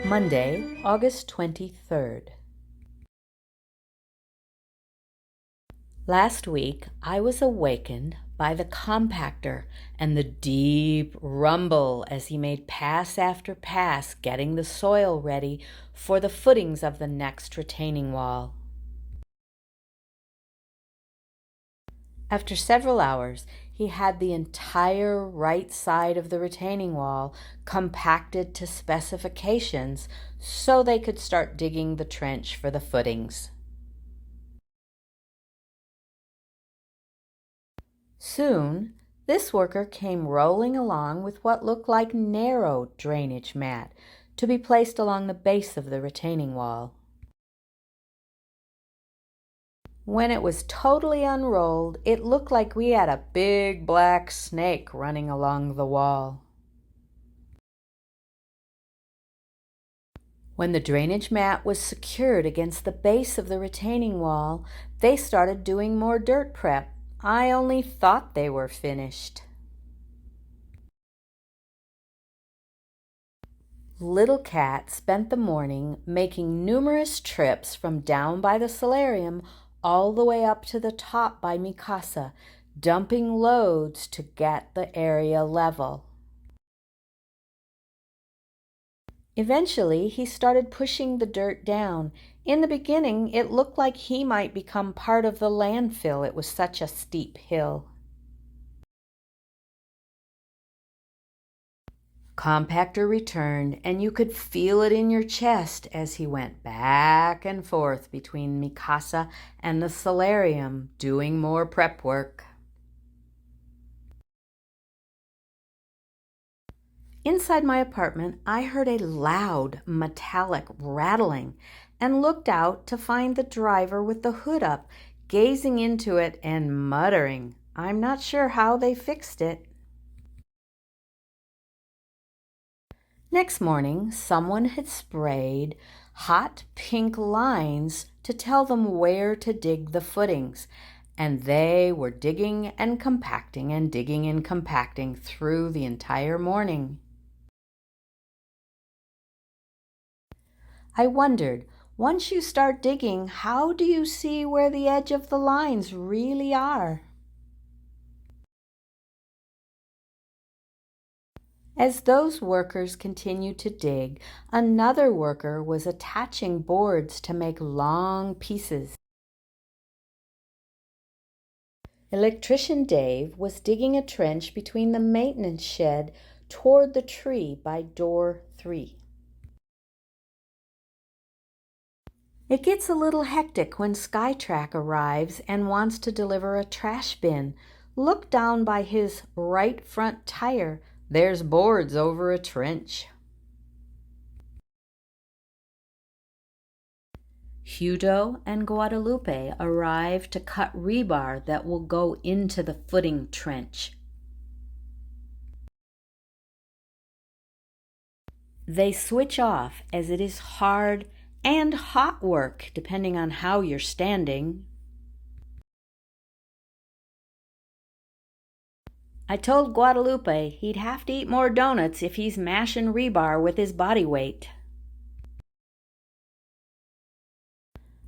Monday, August 23rd. Last week, I was awakened by the compactor and the deep rumble as he made pass after pass, getting the soil ready for the footings of the next retaining wall. After several hours, he had the entire right side of the retaining wall compacted to specifications so they could start digging the trench for the footings. Soon, this worker came rolling along with what looked like narrow drainage mat to be placed along the base of the retaining wall. When it was totally unrolled, it looked like we had a big black snake running along the wall. When the drainage mat was secured against the base of the retaining wall, they started doing more dirt prep. I only thought they were finished. Little Cat spent the morning making numerous trips from down by the solarium all the way up to the top by Mikasa, dumping loads to get the area level. Eventually, he started pushing the dirt down. In the beginning, it looked like he might become part of the landfill. It was such a steep hill. Compactor returned, and you could feel it in your chest as he went back and forth between Mikasa and the solarium, doing more prep work. Inside my apartment, I heard a loud, metallic rattling and looked out to find the driver with the hood up, gazing into it and muttering. I'm not sure how they fixed it. Next morning, someone had sprayed hot pink lines to tell them where to dig the footings, and they were digging and compacting and digging and compacting through the entire morning. I wondered, once you start digging, how do you see where the edge of the lines really are? As those workers continued to dig, another worker was attaching boards to make long pieces. Electrician Dave was digging a trench between the maintenance shed toward the tree by door 3. It gets a little hectic when Skytrack arrives and wants to deliver a trash bin. Look down by his right front tire. There's boards over a trench. Hudo and Guadalupe arrive to cut rebar that will go into the footing trench. They switch off as it is hard and hot work, depending on how you're standing. I told Guadalupe he'd have to eat more donuts if he's mashing rebar with his body weight.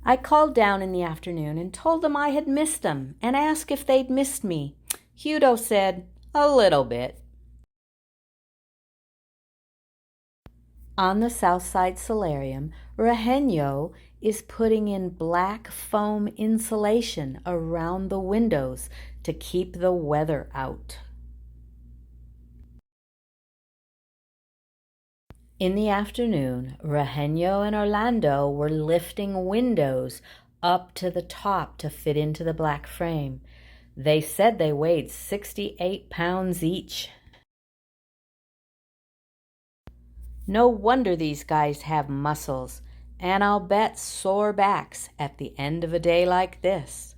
I called down in the afternoon and told them I had missed them and asked if they'd missed me. Hudo said, a little bit. On the Southside Solarium, Regenio is putting in black foam insulation around the windows to keep the weather out. In the afternoon, Regenio and Orlando were lifting windows up to the top to fit into the black frame. They said they weighed 68 pounds each. No wonder these guys have muscles, and I'll bet sore backs at the end of a day like this.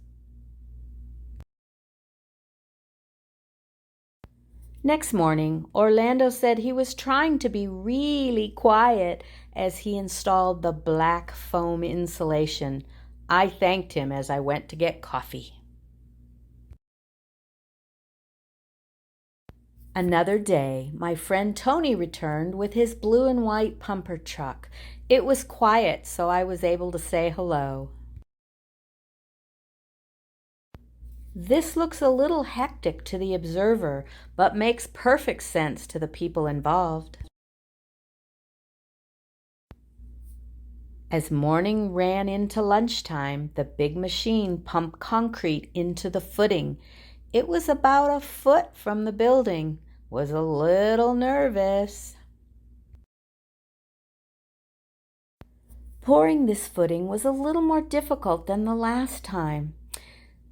Next morning, Orlando said he was trying to be really quiet as he installed the black foam insulation. I thanked him as I went to get coffee. Another day, my friend Tony returned with his blue and white pumper truck. It was quiet, so I was able to say hello. This looks a little hectic to the observer, but makes perfect sense to the people involved. As morning ran into lunchtime, the big machine pumped concrete into the footing. It was about a foot from the building. Was a little nervous. Pouring this footing was a little more difficult than the last time.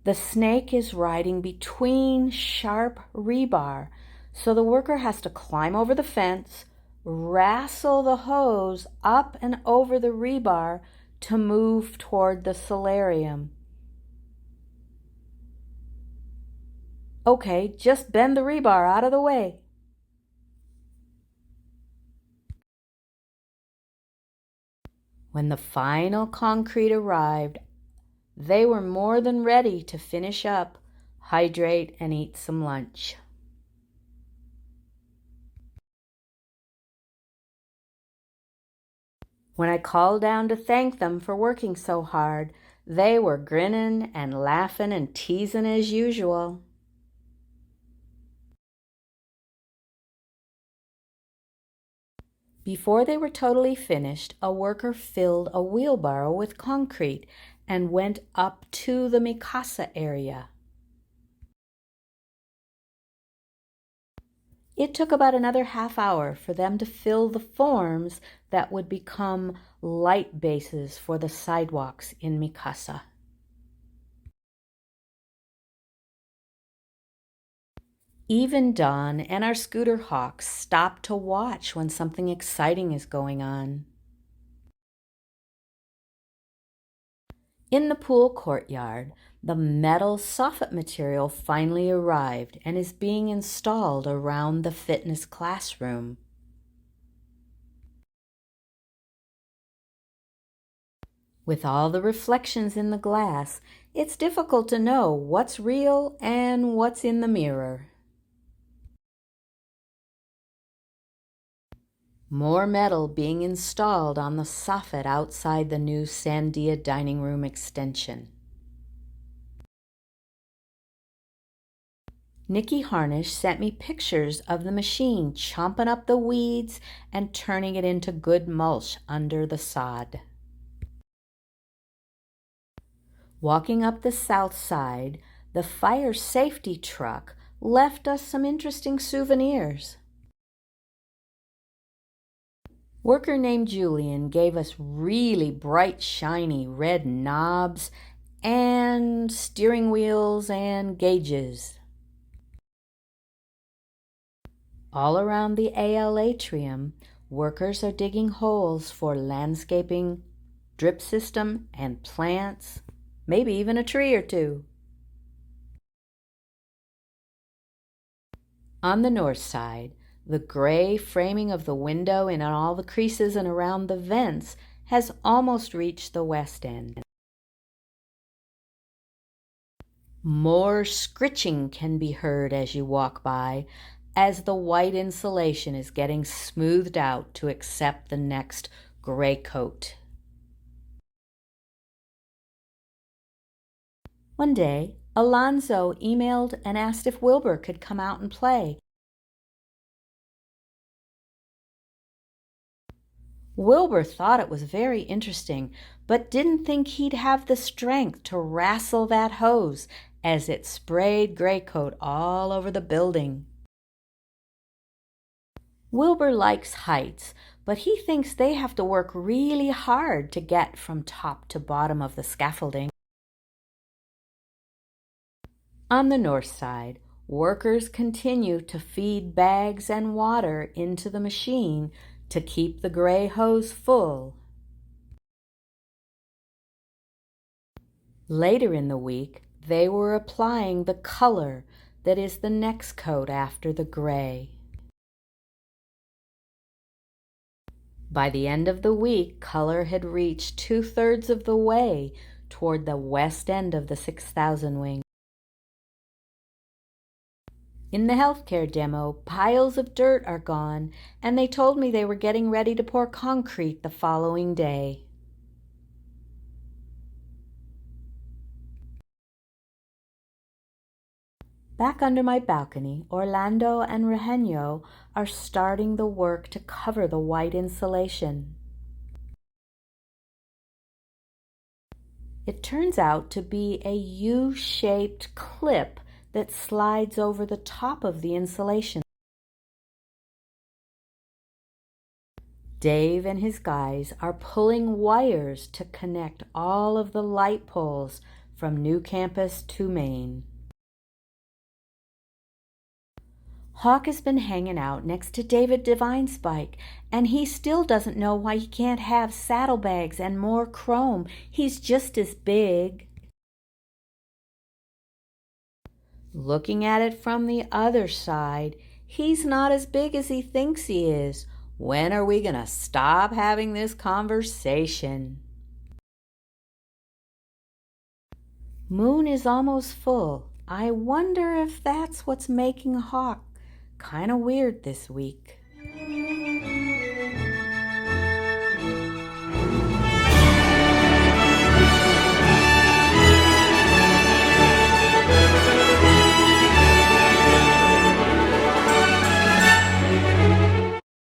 The snake is riding between sharp rebar, so the worker has to climb over the fence, wrestle the hose up and over the rebar to move toward the solarium. Okay, just bend the rebar out of the way. When the final concrete arrived, they were more than ready to finish up, hydrate, and eat some lunch. When I called down to thank them for working so hard, they were grinning and laughing and teasing as usual. Before they were totally finished, a worker filled a wheelbarrow with concrete and went up to the Mikasa area. It took about another half hour for them to fill the forms that would become light bases for the sidewalks in Mikasa. Even Don and our scooter hawks stop to watch when something exciting is going on. In the pool courtyard, the metal soffit material finally arrived and is being installed around the fitness classroom. With all the reflections in the glass, it's difficult to know what's real and what's in the mirror. More metal being installed on the soffit outside the new Sandia dining room extension. Nikki Harnish sent me pictures of the machine chomping up the weeds and turning it into good mulch under the sod. Walking up the south side, the fire safety truck left us some interesting souvenirs. Worker named Julian gave us really bright, shiny red knobs and steering wheels and gauges. All around the AL atrium, workers are digging holes for landscaping, drip system, and plants, maybe even a tree or two. On the north side, the gray framing of the window in all the creases and around the vents has almost reached the west end. More scritching can be heard as you walk by, as the white insulation is getting smoothed out to accept the next gray coat. One day, Alonzo emailed and asked if Wilbur could come out and play. Wilbur thought it was very interesting, but didn't think he'd have the strength to wrestle that hose as it sprayed gray coat all over the building. Wilbur likes heights, but he thinks they have to work really hard to get from top to bottom of the scaffolding. On the north side, workers continue to feed bags and water into the machine to keep the gray hose full. Later in the week, they were applying the color that is the next coat after the gray. By the end of the week, color had reached 2/3 of the way toward the west end of the 6000 wing. In the healthcare demo, piles of dirt are gone, and they told me they were getting ready to pour concrete the following day. Back under my balcony, Orlando and Eugenio are starting the work to cover the white insulation. It turns out to be a U-shaped clip that slides over the top of the insulation. Dave and his guys are pulling wires to connect all of the light poles from New Campus to Main. Hawk has been hanging out next to David Devine's bike, and he still doesn't know why he can't have saddlebags and more chrome. He's just as big. Looking at it from the other side, he's not as big as he thinks he is. When are we gonna stop having this conversation? Moon is almost full. I wonder if that's what's making Hawk kind of weird this week.